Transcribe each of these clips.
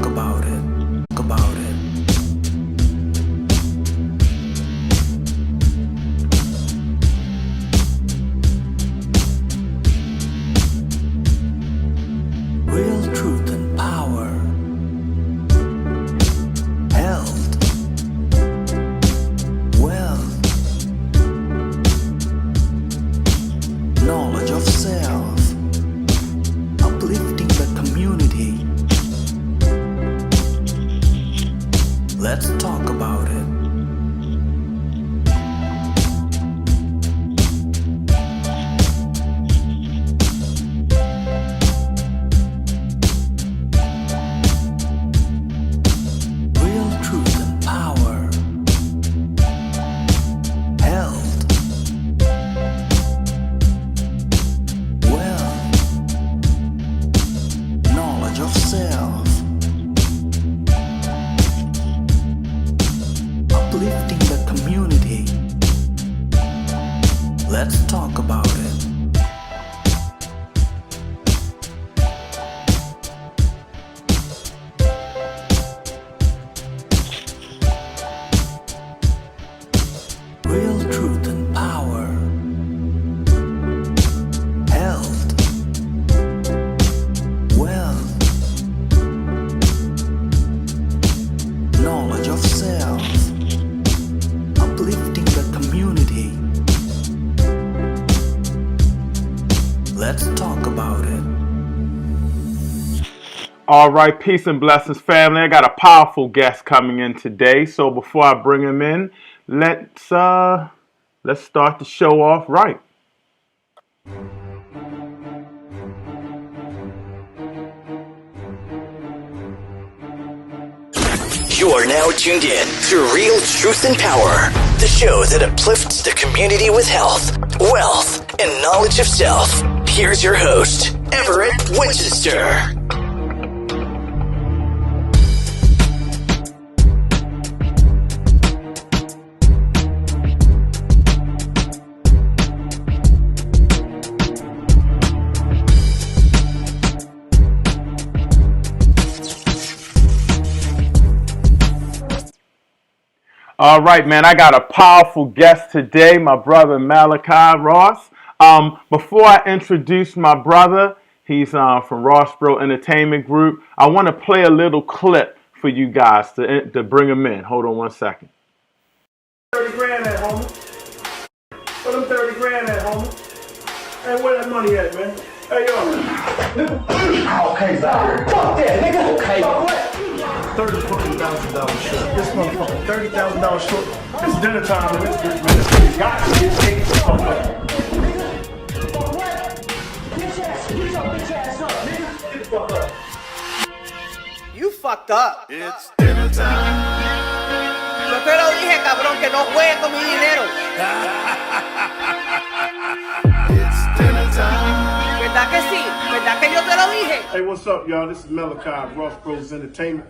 about it. Talk about it. Real truth and power. Health. Wealth. Knowledge of self. Uplifting the community. Let's talk about it. Real truth and power. Health. Wealth. Knowledge of self. Uplifting the community. Let's talk about it. Real truth and power. Health. Wealth. Knowledge of self. Uplifting the community. Let's talk about it. All right, peace and blessings, family. I got a powerful guest coming in today. So before I bring him in, let's start the show off right. You are now tuned in to Real Truth and Power, the show that uplifts the community with health, wealth, and knowledge of self. Here's your host, Everett Winchester. All right, man, I got a powerful guest today, my brother MALAKI Ross. Before I introduce my brother, he's from ROSSbros Entertainment Group. I want to play a little clip for you guys to bring him in. Hold on one second. 30 grand at, homie. Where them 30 grand at, homie? Hey, where that money at, man? Hey, yo. Okay, Zahir. Fuck that, nigga. Okay. $30,000 short. This motherfucker, $30,000 short. It's dinner time, man. This nigga got to get taken somewhere. You fucked up. It's dinner time. Yo te lo dije, cabrón, que no juegues con mi dinero. It's dinner time. ¿Verdad que sí? ¿Verdad que yo te lo dije? Hey, what's up, y'all? This is MALAKI, ROSSbros Entertainment.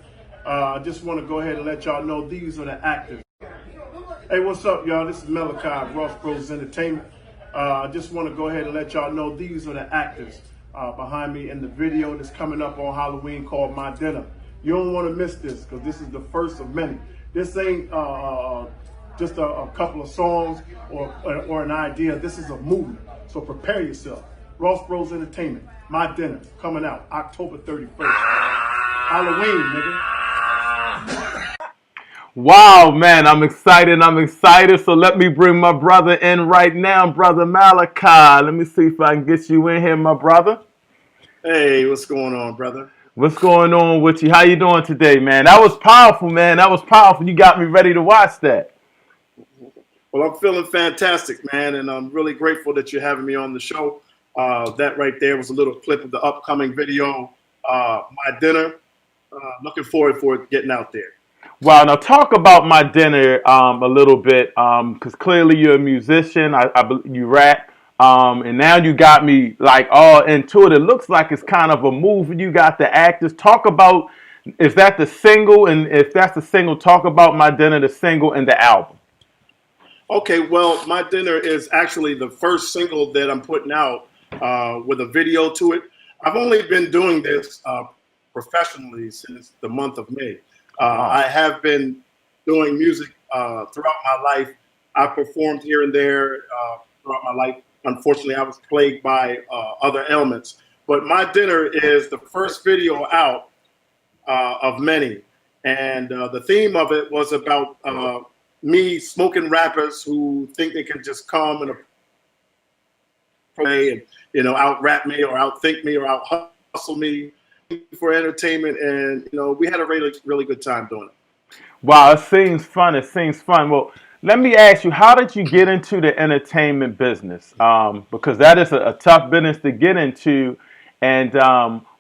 I just want to go ahead and let y'all know these are the actors. Hey, what's up, y'all? This is MALAKI, ROSSbros Entertainment. I just want to go ahead and let y'all know these are the actors behind me in the video that's coming up on Halloween called My Dinner. You don't want to miss this because this is the first of many. This ain't just a couple of songs or an idea. This is a movement. So prepare yourself. ROSSbros Entertainment, My Dinner, coming out October 31st. Halloween, nigga. Wow, man, I'm excited. So let me bring my brother in right now, brother MALAKI. Let me see if I can get you in here, my brother. Hey, what's going on, brother? What's going on with you? How you doing today, man? That was powerful, man. That was powerful. You got me ready to watch that. Well, I'm feeling fantastic, man, and I'm really grateful that you're having me on the show. That right there was a little clip of the upcoming video, My Dinner. Looking forward for it getting out there. Wow, now talk about My Dinner a little bit, because clearly you're a musician. You rap, and now you got me like all into it. It looks like it's kind of a movie. You got the actors. Talk about, is that the single? And if that's the single, talk about My Dinner, the single, and the album. Okay, well, My Dinner is actually the first single that I'm putting out with a video to it. I've only been doing this professionally since the month of May. Wow. I have been doing music throughout my life. I performed here and there throughout my life. Unfortunately, I was plagued by other ailments. But My Dinner is the first video out of many. And the theme of it was about me smoking rappers who think they can just come and play and, you know, out rap me or outthink me or out hustle me for entertainment. And, you know, we had a really, really good time doing it. Wow, it seems fun. It seems fun. Well, let me ask you, how did you get into the entertainment business? Because that is a tough business to get into. And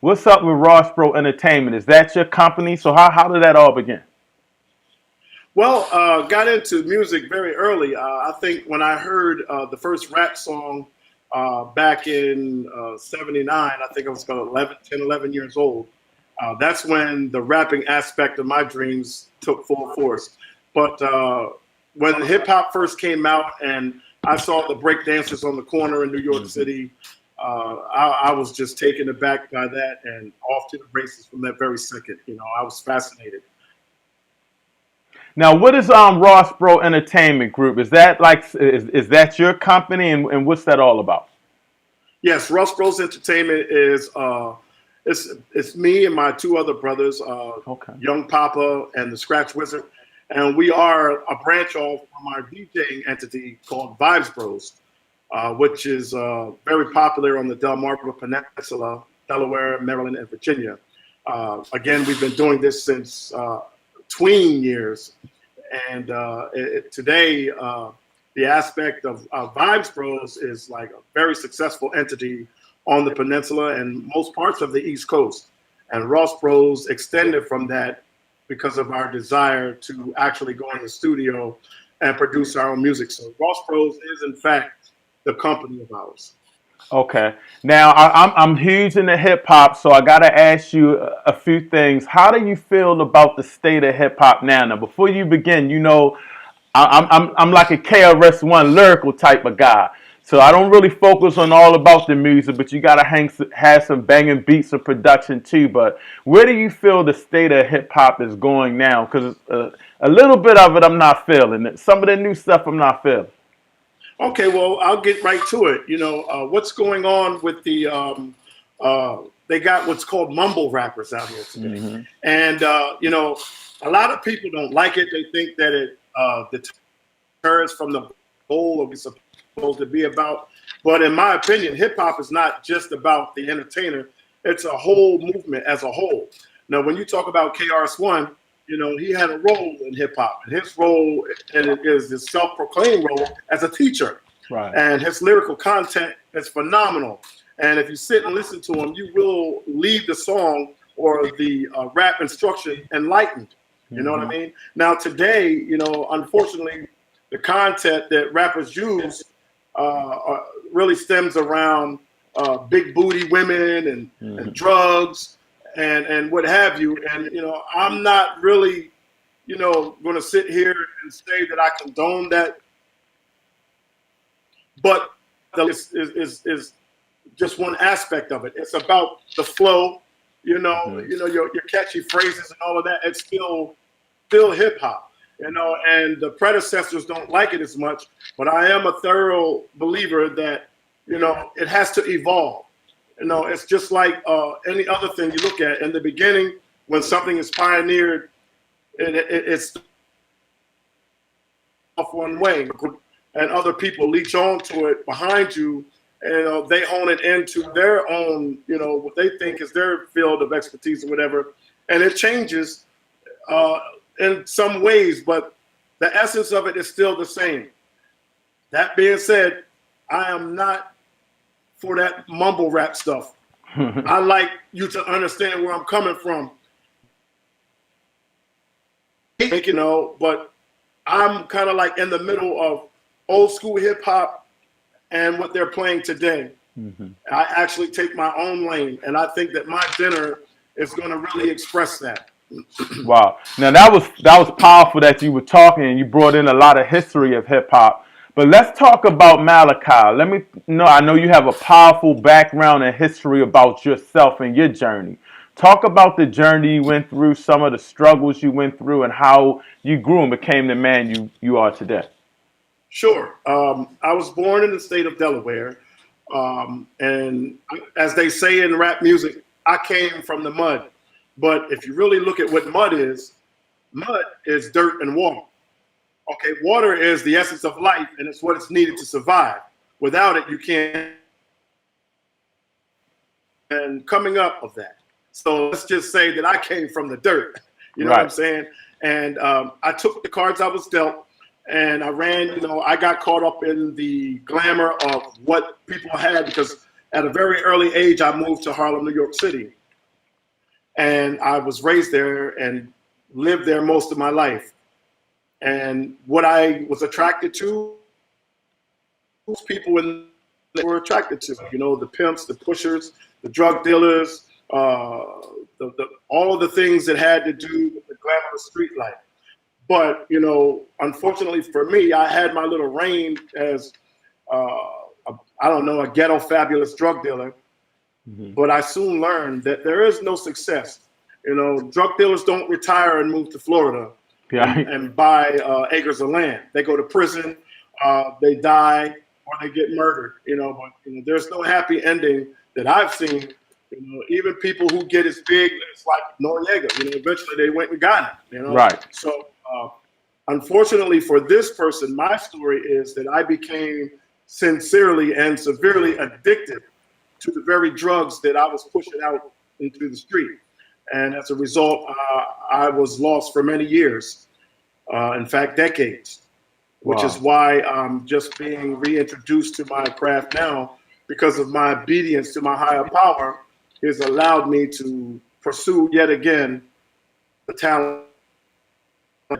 what's up with ROSSbros Entertainment? Is that your company? So how did that all begin? Well, got into music very early. I think when I heard the first rap song back in 79, I think I was about 10, 11 years old. That's when the rapping aspect of my dreams took full force. But when hip hop first came out and I saw the break dancers on the corner in New York City, I was just taken aback by that and off to the races from that very second. You know, I was fascinated. Now, what is ROSSbros Entertainment Group? Is that is that your company, and what's that all about? Yes, ROSSbros Entertainment is it's me and my two other brothers, Young Papa and the Scratch Wizard, and we are a branch off from our DJing entity called ROSSbros, which is very popular on the Delmarva Peninsula, Delaware, Maryland, and Virginia. Again, we've been doing this since tween years, and today the aspect of ROSSbros is like a very successful entity on the peninsula and most parts of the East Coast. And ROSSbros extended from that because of our desire to actually go in the studio and produce our own music. So ROSSbros is in fact the company of ours. Okay. Now I'm huge into hip hop, so I gotta ask you a few things. How do you feel about the state of hip hop now? Now, before you begin, you know, I'm like a KRS-One lyrical type of guy, so I don't really focus on all about the music, but you gotta have some banging beats and production too. But where do you feel the state of hip hop is going now? Because a little bit of it I'm not feeling. Some of the new stuff I'm not feeling. Okay, well, I'll get right to it. You know, what's going on with the, they got what's called mumble rappers out here today. And, you know, a lot of people don't like it. They think that it deters from the goal of it's supposed to be about. But in my opinion, hip hop is not just about the entertainer. It's a whole movement as a whole. Now, when you talk about KRS-One, you know, he had a role in hip hop, and his role is his self-proclaimed role as a teacher. Right. And his lyrical content is phenomenal. And if you sit and listen to him, you will leave the song or the rap instruction enlightened. You know what I mean? Now today, you know, unfortunately, the content that rappers use really stems around big booty women and drugs. And what have you. And, you know, I'm not really, you know, going to sit here and say that I condone that. But is just one aspect of it. It's about the flow, you know, your catchy phrases and all of that. It's still hip hop, you know, and the predecessors don't like it as much. But I am a thorough believer that, you know, it has to evolve. You know, it's just like any other thing you look at. In the beginning, when something is pioneered, it's off one way, and other people leech onto it behind you, and they hone it into their own, you know, what they think is their field of expertise or whatever, and it changes in some ways, but the essence of it is still the same. That being said, I am not for that mumble rap stuff. I like you to understand where I'm coming from. You know, but I'm kind of like in the middle of old school hip hop and what they're playing today. I actually take my own lane, and I think that My Dinner is going to really express that. Wow. Now that was powerful that you were talking and you brought in a lot of history of hip hop. But let's talk about MALAKI. I know you have a powerful background and history about yourself and your journey. Talk about the journey you went through, some of the struggles you went through, and how you grew and became the man you are today. Sure. I was born in the state of Delaware. And as they say in rap music, I came from the mud. But if you really look at what mud is dirt and water. Okay, water is the essence of life, and it's what is needed to survive. Without it, you can't. And coming up of that. So let's just say that I came from the dirt. You know what I'm saying? And I took the cards I was dealt, and I ran. I got caught up in the glamour of what people had, because at a very early age, I moved to Harlem, New York City. And I was raised there and lived there most of my life. And what I was attracted to, those people were attracted to, the pimps, the pushers, the drug dealers, all of the things that had to do with the glamorous street life. But, unfortunately for me, I had my little reign as, a ghetto fabulous drug dealer. Mm-hmm. But I soon learned that there is no success. Drug dealers don't retire and move to Florida and buy acres of land. They go to prison, they die, or they get murdered. But there's no happy ending that I've seen. Even people who get as big as like Noriega, eventually they went and got it. Right. So unfortunately for this person, my story is that I became sincerely and severely addicted to the very drugs that I was pushing out into the street. And as a result, I was lost for many years, in fact, decades, which is why I'm just being reintroduced to my craft now, because of my obedience to my higher power has allowed me to pursue yet again the talent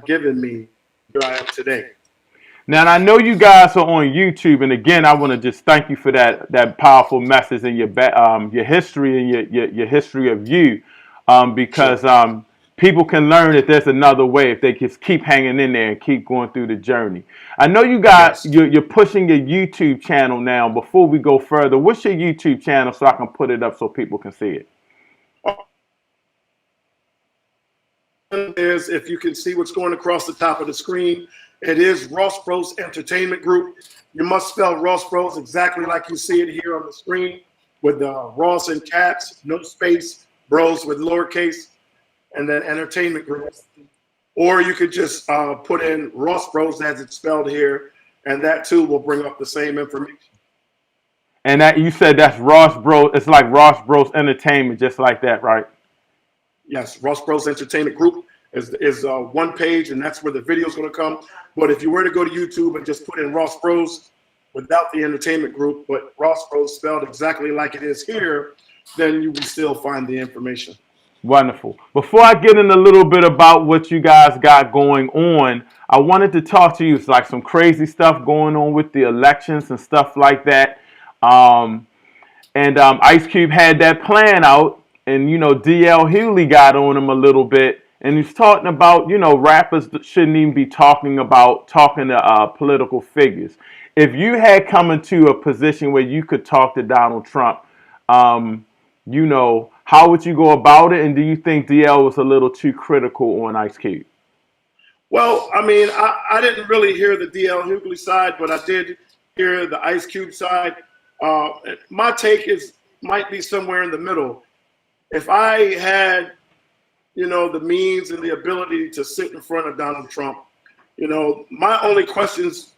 given me where I am today. Now, I know you guys are on YouTube, and again, I want to just thank you for that powerful message and your history and your history of you, because people can learn that there's another way if they just keep hanging in there and keep going through the journey. I know you got you're pushing your YouTube channel now. Before we go further, what's your YouTube channel so I can put it up so people can see it? Is, if you can see what's going across the top of the screen, it is ROSSbros Entertainment Group. You must spell ROSSbros exactly like you see it here on the screen, with Ross in caps, no space, bros with lowercase, and then Entertainment Group. Or you could just put in ROSSbros as it's spelled here, and that too will bring up the same information. And that you said that's ROSSbros. It's like ROSSbros Entertainment, just like that, right? Yes, ROSSbros Entertainment Group is one page, and that's where the video is going to come. But if you were to go to YouTube and just put in ROSSbros without the entertainment group, but ROSSbros spelled exactly like it is here, then you will still find the information. Wonderful. Before I get in a little bit about what you guys got going on, I wanted to talk to you. It's like some crazy stuff going on with the elections and stuff like that. Ice Cube had that plan out. And, D.L. Hughley got on him a little bit. And he's talking about, rappers shouldn't even be talking to political figures. If you had come into a position where you could talk to Donald Trump, how would you go about it? And do you think DL was a little too critical on Ice Cube? Well, I mean, I didn't really hear the D.L. Hughley side, but I did hear the Ice Cube side. My take might be somewhere in the middle. If I had, the means and the ability to sit in front of Donald Trump, my only questions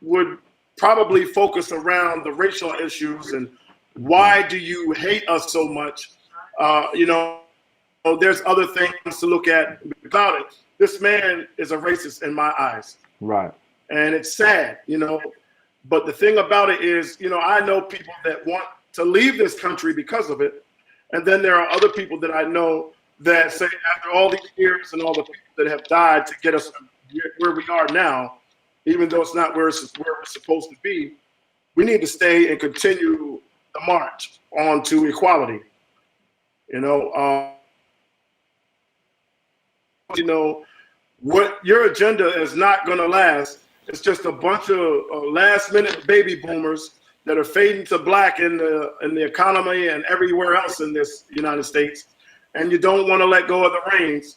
would probably focus around the racial issues and why do you hate us so much? There's other things to look at about it. This man is a racist in my eyes. Right. And it's sad, But the thing about it is, I know people that want to leave this country because of it. And then there are other people that I know that say after all these years and all the people that have died to get us where we are now, even though it's not where we're supposed to be, we need to stay and continue the march on to equality. What your agenda is not going to last. It's just a bunch of last-minute baby boomers that are fading to black in the economy and everywhere else in this United States. and you don't want to let go of the reins.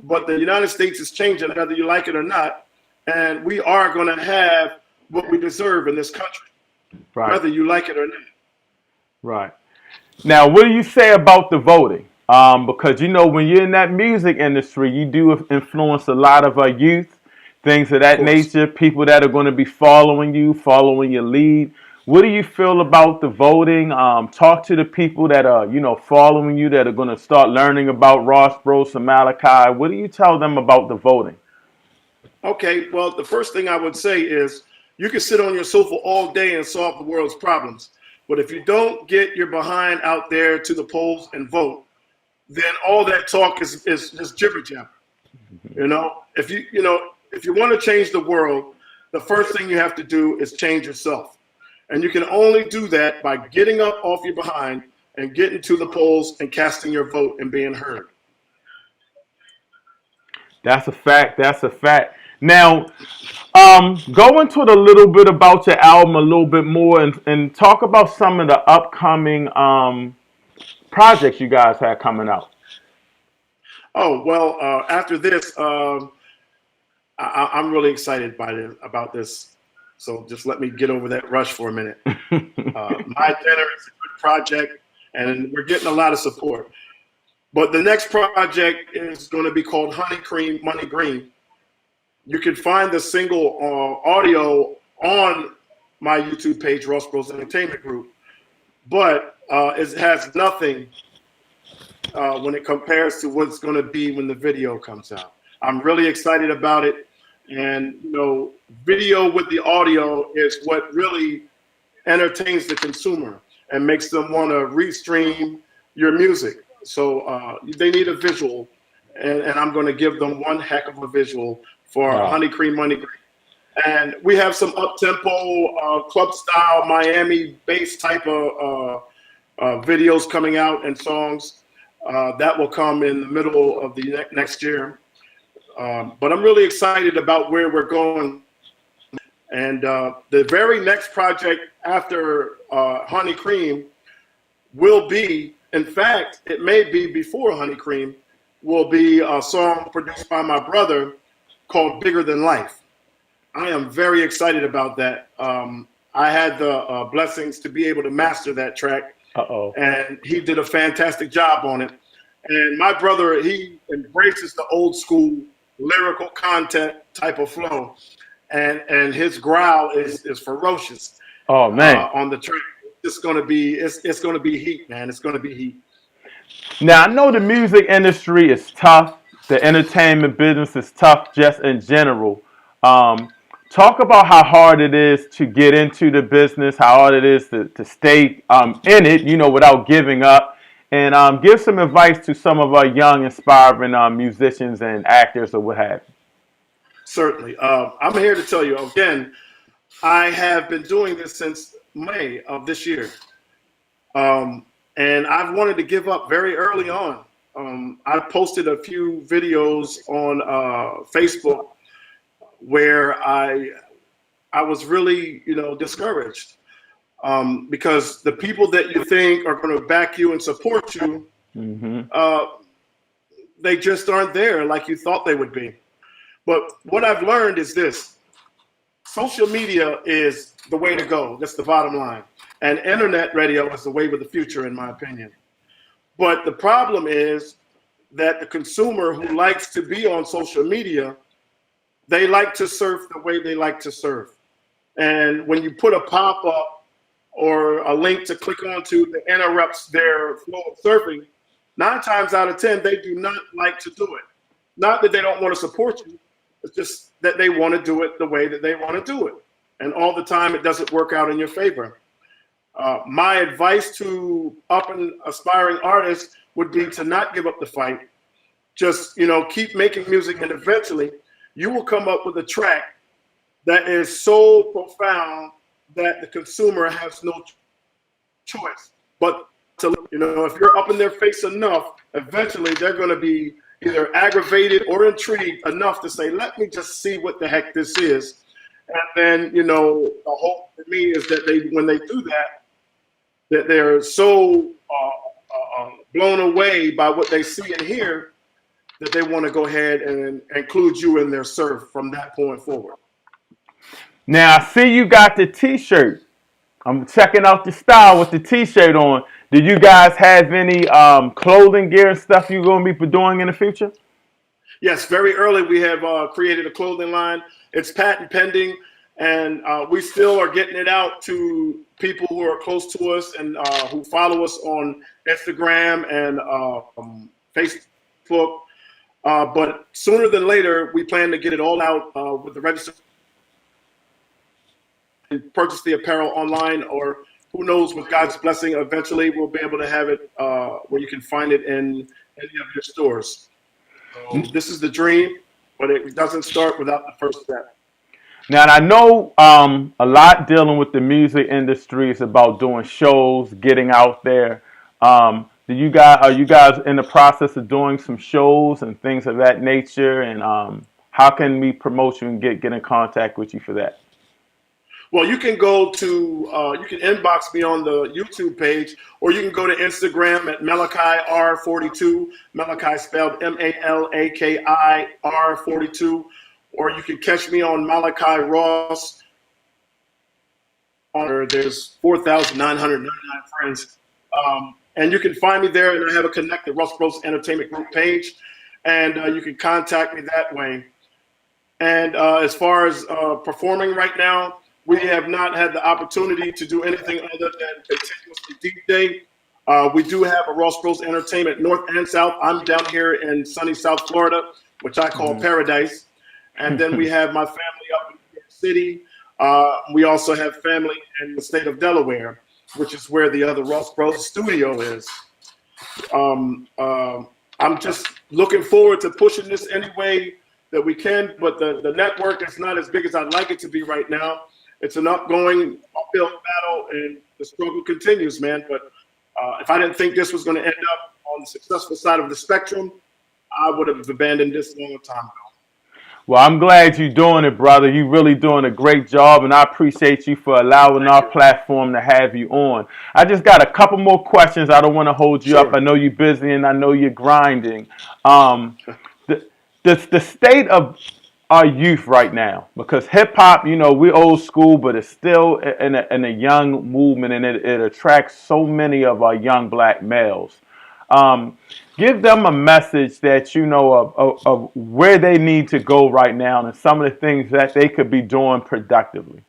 But the United States is changing, whether you like it or not, and we are going to have what we deserve in this country, Right. whether you like it or not. Right. Now, what do you say about the voting? Because, you know, when you're in that music industry, you do influence a lot of our youth, things of that nature, people that are going to be following you, following your lead. What do you feel about the voting? Talk to the people that are, you know, following you, that are going to start learning about ROSSbros and MALAKI. What do you tell them about the voting? Okay, well, the first thing I would say is you can sit on your sofa all day and solve the world's problems. But if you don't get your behind out there to the polls and vote, then all that talk is just jibber jabber. You know, if you want to change the world, the first thing you have to do is change yourself. And you can only do that by getting up off your behind and getting to the polls and casting your vote and being heard. That's a fact. That's a fact. Now, go into it a little bit about your album a little bit more, and talk about some of the upcoming projects you guys have coming out. Oh, well, after this, I'm really excited about this. So just let me get over that rush for a minute. My Dinner is a good project, and we're getting a lot of support. But the next project is going to be called Honey Cream Money Green. You can find the single audio on my YouTube page, ROSSbros Entertainment Group, but it has nothing when it compares to what's going to be when the video comes out. I'm really excited about it, and you know, video with the audio is what really entertains the consumer and makes them want to restream your music. So they need a visual, and I'm going to give them one heck of a visual for Honey Cream Money Green. And we have some up-tempo, club-style, Miami-based type of videos coming out and songs. That will come in the middle of the next year. But I'm really excited about where we're going. And the very next project after Honey Cream will be, in fact, it may be before Honey Cream, will be a song produced by my brother called Bigger Than Life. I am very excited about that. I had the blessings to be able to master that track. And he did a fantastic job on it. And my brother, he embraces the old school lyrical content type of flow. And his growl is ferocious. Oh, man. On the track. It's gonna be heat, man. It's gonna be heat. Now, I know the music industry is tough. The entertainment business is tough just in general. Talk about how hard it is to get into the business, how hard it is to stay in it, you know, without giving up. And give some advice to some of our young, inspiring musicians and actors or what have you. Certainly. I'm here to tell you, again, I have been doing this since May of this year. And I've wanted to give up very early on. I posted a few videos on Facebook where I was really, you know, discouraged because the people that you think are going to back you and support you, they just aren't there like you thought they would be. But what I've learned is this: social media is the way to go. That's the bottom line. And internet radio is the wave of the future, in my opinion. But the problem is that the consumer who likes to be on social media, they like to surf the way they like to surf. And when you put a pop-up or a link to click onto that interrupts their flow of surfing, 9 times out of 10, they do not like to do it. Not that they don't want to support you. It's just that they want to do it the way that they want to do it. And all the time, it doesn't work out in your favor. My advice to up and aspiring artists would be to not give up the fight. Just, you know, keep making music, and eventually you will come up with a track that is so profound that the consumer has no choice but to, you know, if you're up in their face enough, eventually they're going to be either aggravated or intrigued enough to say, let me just see what the heck this is. And then, you know, the hope for me is that when they do that, that they're so blown away by what they see and hear that they want to go ahead and include you in their surf from that point forward. Now I see you got the T-shirt. I'm checking out the style with the T-shirt on. Do you guys have any clothing gear and stuff you're going to be doing in the future? Yes, very early we have created a clothing line. It's patent pending, and we still are getting it out to people who are close to us and who follow us on Instagram and Facebook. But sooner than later, we plan to get it all out with the register and purchase the apparel online, or who knows, with God's blessing, eventually we'll be able to have it where you can find it in any of your stores. So this is the dream, but it doesn't start without the first step. Now, I know a lot dealing with the music industry is about doing shows, getting out there. Are you guys in the process of doing some shows and things of that nature? And how can we promote you and get in contact with you for that? Well, you can go to, you can inbox me on the YouTube page, or you can go to Instagram at Malaki R42, Malaki spelled Malaki R42, or you can catch me on Malaki Ross. There's 4,999 friends. And you can find me there, and I have a connected ROSSbros Entertainment Group page, and you can contact me that way. And as far as performing right now, we have not had the opportunity to do anything other than continuously DJ. We do have a ROSSbros Entertainment North and South. I'm down here in sunny South Florida, which I call paradise. And then we have my family up in New York City. We also have family in the state of Delaware, which is where the other ROSSbros studio is. I'm just looking forward to pushing this any way that we can, but the network is not as big as I'd like it to be right now. It's an uphill battle, and the struggle continues, man. But if I didn't think this was going to end up on the successful side of the spectrum, I would have abandoned this a long time ago. Well, I'm glad you're doing it, brother. You're really doing a great job, and I appreciate you for allowing our platform to have you on. I just got a couple more questions. I don't want to hold you up. I know you're busy, and I know you're grinding. The state of our youth right now, because hip-hop, we're old school, but it's still in a young movement, and it attracts so many of our young black males. Give them a message that of where they need to go right now and some of the things that they could be doing productively.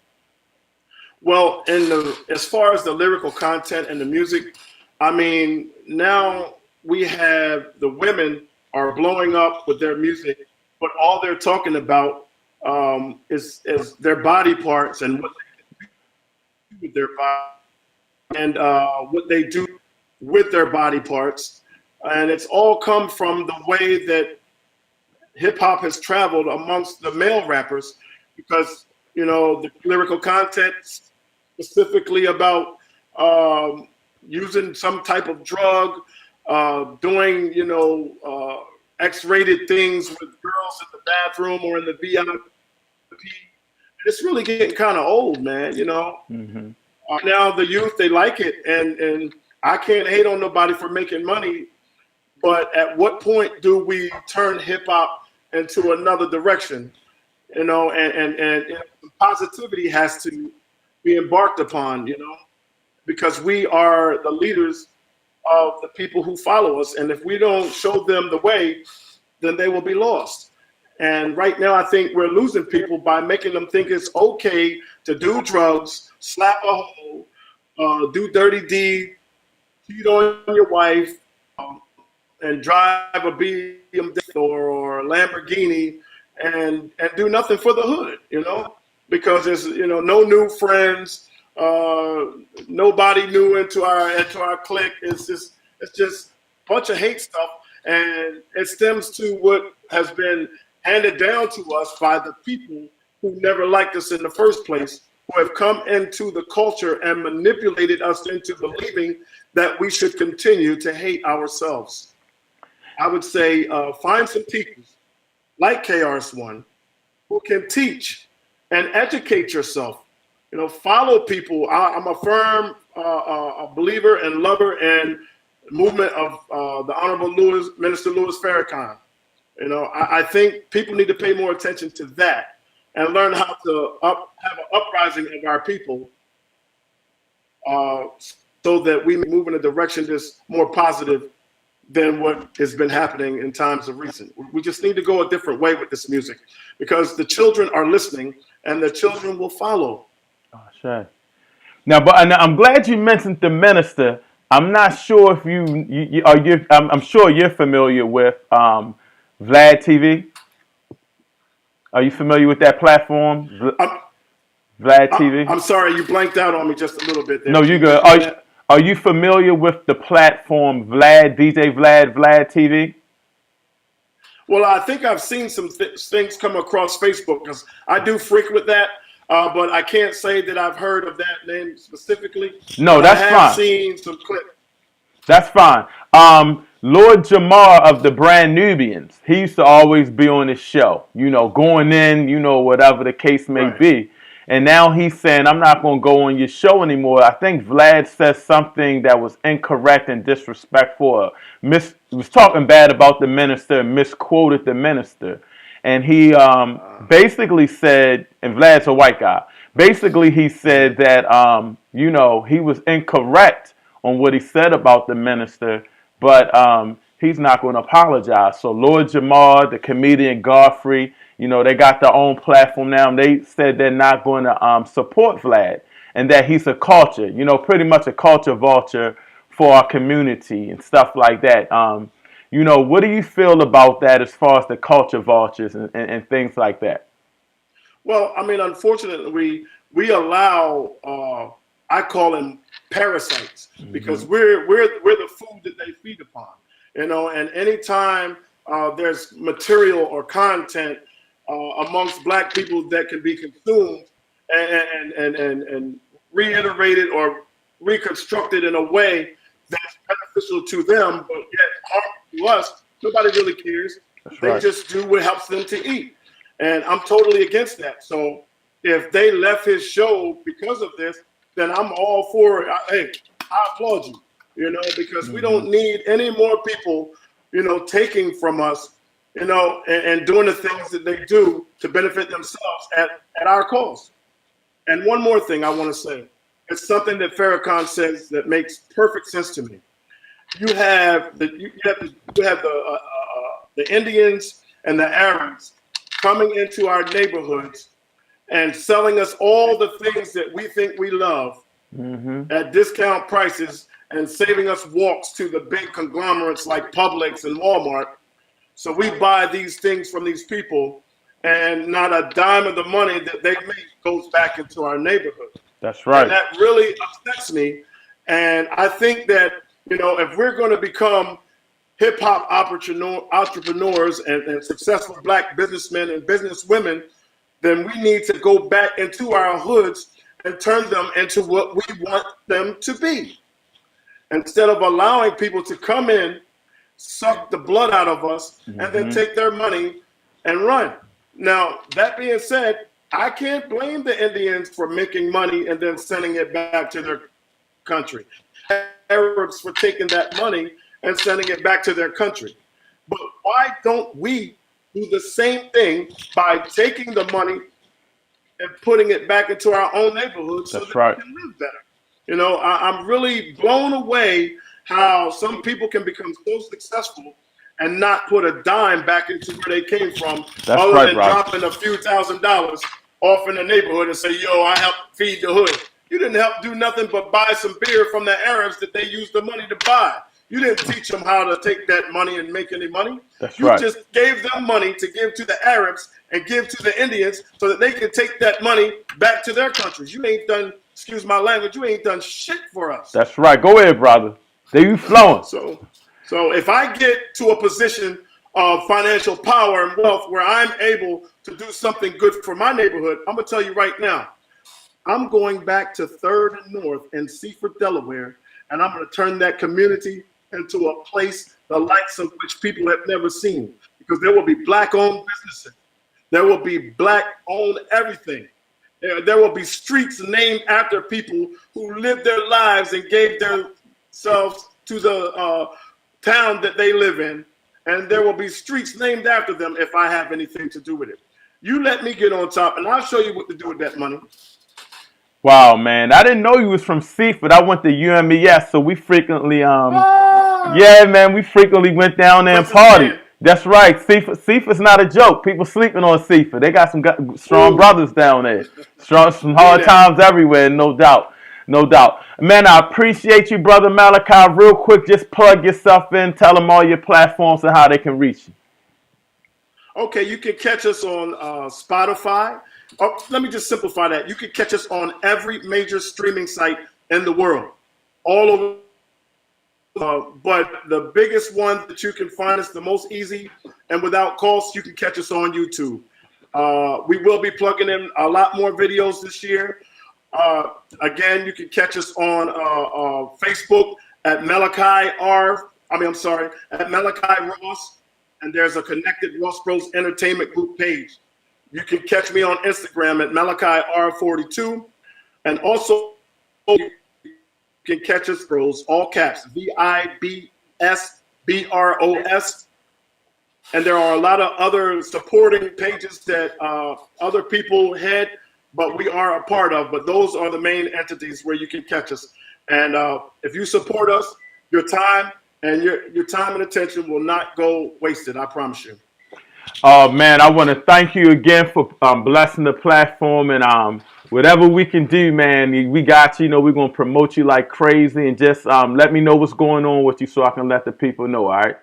Well, as far as the lyrical content and the music, I mean, now we have the women are blowing up with their music, but all they're talking about is their body parts and what they do with their body and what they do with their body parts. And it's all come from the way that hip hop has traveled amongst the male rappers, because, the lyrical content specifically about using some type of drug, doing, X-rated things with girls in the bathroom or in the VIP. It's really getting kind of old, man, Mm-hmm. Now the youth, they like it, and I can't hate on nobody for making money. But at what point do we turn hip hop into another direction? And positivity has to be embarked upon, because we are the leaders of the people who follow us. And if we don't show them the way, then they will be lost. And right now, I think we're losing people by making them think it's okay to do drugs, slap a hoe, do dirty deed, cheat on your wife, and drive a BMW or a Lamborghini and do nothing for the hood, because there's, no new friends, nobody new into our clique. It's just a bunch of hate stuff. And it stems to what has been handed down to us by the people who never liked us in the first place, who have come into the culture and manipulated us into believing that we should continue to hate ourselves. I would say find some teachers like KRS-One who can teach and educate yourself. Follow people. I'm a firm believer and lover and movement of the Honorable Minister Louis Farrakhan. You know, I think people need to pay more attention to that and learn how to have an uprising of our people so that we move in a direction that's more positive than what has been happening in times of recent. We just need to go a different way with this music because the children are listening and the children will follow. Oh, sure. Now, I'm glad you mentioned the minister. I'm not sure if I'm sure you're familiar with Vlad TV. Are you familiar with that platform, Vlad TV? I'm sorry, you blanked out on me just a little bit there. No, you good. Are you familiar with the platform DJ Vlad TV? Well, I think I've seen some things come across Facebook because I do frequent that, but I can't say that I've heard of that name specifically. No, that's fine. I have seen some clips. That's fine. Lord Jamar of the Brand Nubians, he used to always be on his show, you know, going in, you know, whatever the case may be. And now he's saying, I'm not going to go on your show anymore. I think Vlad said something that was incorrect and disrespectful. He was talking bad about the minister and misquoted the minister. And he basically said, and Vlad's a white guy, basically he said that, you know, he was incorrect on what he said about the minister, but he's not going to apologize. So Lord Jamar, the comedian Godfrey, you know, they got their own platform now, and they said they're not going to support Vlad and that he's a culture, you know, pretty much a culture vulture for our community and stuff like that. You know, what do you feel about that as far as the culture vultures and things like that? Well, I mean, unfortunately, we allow, I call them parasites, because we're the food that they feed upon, you know, and anytime there's material or content amongst Black people that can be consumed and reiterated or reconstructed in a way that's beneficial to them, but yet harmful to us, nobody really cares. They just do what helps them to eat. And I'm totally against that. So if they left his show because of this, then I'm all for it. Hey, I applaud you, you know, because we don't need any more people, you know, taking from us, you know, and doing the things that they do to benefit themselves at our cost. And one more thing I want to say. It's something that Farrakhan says that makes perfect sense to me. You have the Indians and the Arabs coming into our neighborhoods and selling us all the things that we think we love at discount prices and saving us walks to the big conglomerates like Publix and Walmart. So we buy these things from these people, and not a dime of the money that they make goes back into our neighborhood. That's right. And that really upsets me. And I think that, you know, if we're going to become hip hop entrepreneurs and successful Black businessmen and businesswomen, then we need to go back into our hoods and turn them into what we want them to be. Instead of allowing people to come in, suck the blood out of us, and then take their money and run. Now, that being said, I can't blame the Indians for making money and then sending it back to their country. Arabs for taking that money and sending it back to their country. But why don't we do the same thing by taking the money and putting it back into our own neighborhoods so that we can live better? You know, I'm really blown away how some people can become so successful and not put a dime back into where they came from, other than dropping a few $1,000s off in the neighborhood and say, yo, I helped feed the hood. You didn't help do nothing but buy some beer from the Arabs that they used the money to buy. You didn't teach them how to take that money and make any money. You just gave them money to give to the Arabs and give to the Indians so that they can take that money back to their countries. You ain't done, excuse my language, you ain't done shit for us. That's right. Go ahead, brother. There you flowing. So if I get to a position of financial power and wealth where I'm able to do something good for my neighborhood, I'm going to tell you right now, I'm going back to 3rd and North in Seaford, Delaware, and I'm going to turn that community into a place the likes of which people have never seen, because there will be Black-owned businesses. There will be Black-owned everything. There will be streets named after people who lived their lives and gave themselves to the town that they live in, and there will be streets named after them if I have anything to do with it. You let me get on top, and I'll show you what to do with that money. Wow, man. I didn't know you was from Seaford. I went to UMES, so we frequently, yeah, man, we frequently went down there and partied. That's right. Seaford's not a joke. People sleeping on Seaford. They got some strong brothers down there. Some hard times everywhere, no doubt. No doubt. Man, I appreciate you, Brother Malachi. Real quick, just plug yourself in. Tell them all your platforms and how they can reach you. Okay, you can catch us on Spotify. Oh, let me just simplify that. You can catch us on every major streaming site in the world, all over. But the biggest one that you can find us the most easy and without cost, you can catch us on YouTube. We will be plugging in a lot more videos this year. Again, you can catch us on Facebook at Malachi Ross, and there's a connected ROSSbros Entertainment Group page. You can catch me on Instagram at Malachi R42, and also you can catch us Bros, all caps, VIBSBROS. And there are a lot of other supporting pages that other people head, but we are a part of. But those are the main entities where you can catch us. And if you support us, your time and your time and attention will not go wasted. I promise you. Man, I want to thank you again for blessing the platform, and whatever we can do, man, we got you. You know, we're going to promote you like crazy, and just let me know what's going on with you so I can let the people know, all right?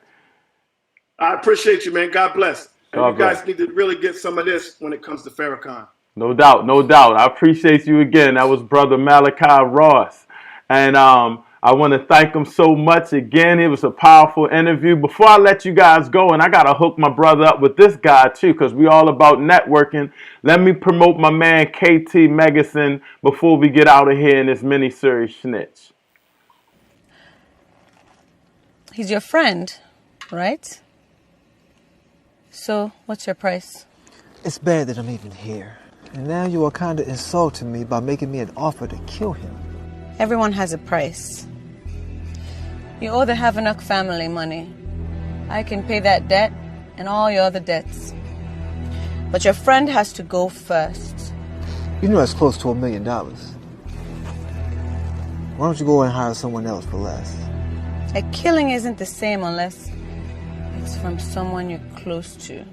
I appreciate you, man. God bless. And God you guys bless. need to really get some of this when it comes to Farrakhan. No doubt, no doubt. I appreciate you again. That was Brother Malachi Ross. And I want to thank him so much again. It was a powerful interview. Before I let you guys go, and I got to hook my brother up with this guy too, because we all about networking. Let me promote my man KT Megason before we get out of here in this mini-series Snitch. He's your friend, right? So, what's your price? It's bad that I'm even here. And now you are kind of insulting me by making me an offer to kill him. Everyone has a price. You owe the Havanuk family money. I can pay that debt and all your other debts. But your friend has to go first. You know that's close to $1 million. Why don't you go and hire someone else for less? A killing isn't the same unless it's from someone you're close to.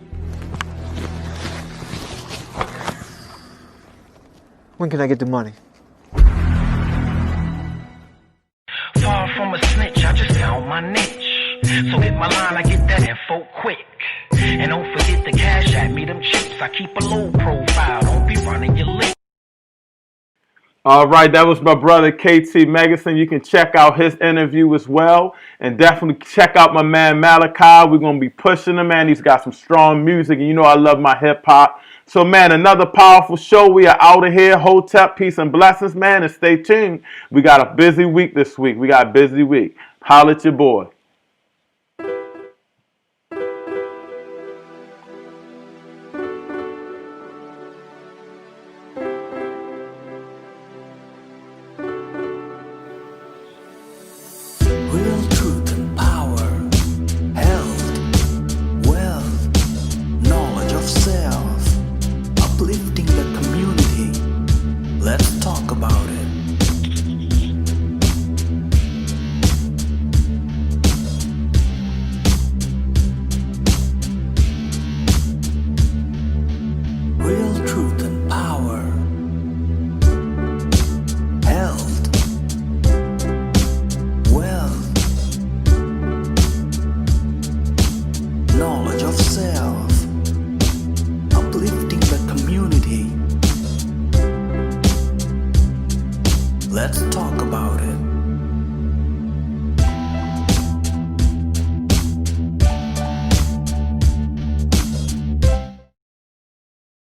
When can I get the money? Far from a snitch, I just found my niche. So hit my line, I get that info quick. And don't forget the cash at me, them chips. I keep a low profile, don't be running your lips. All right, that was my brother KT Megason. You can check out his interview as well. And definitely check out my man Malachi. We're going to be pushing him, man. He's got some strong music. And you know I love my hip-hop. So, man, another powerful show. We are out of here. Hotep, peace and blessings, man. And stay tuned. We got a busy week this week. We got a busy week. Holla at your boy. Real truth and power, health, wealth, knowledge of self, uplifting the community. Let's talk about it. Real truth and power, health, wealth, knowledge of self, uplifting the community. Let's talk about it.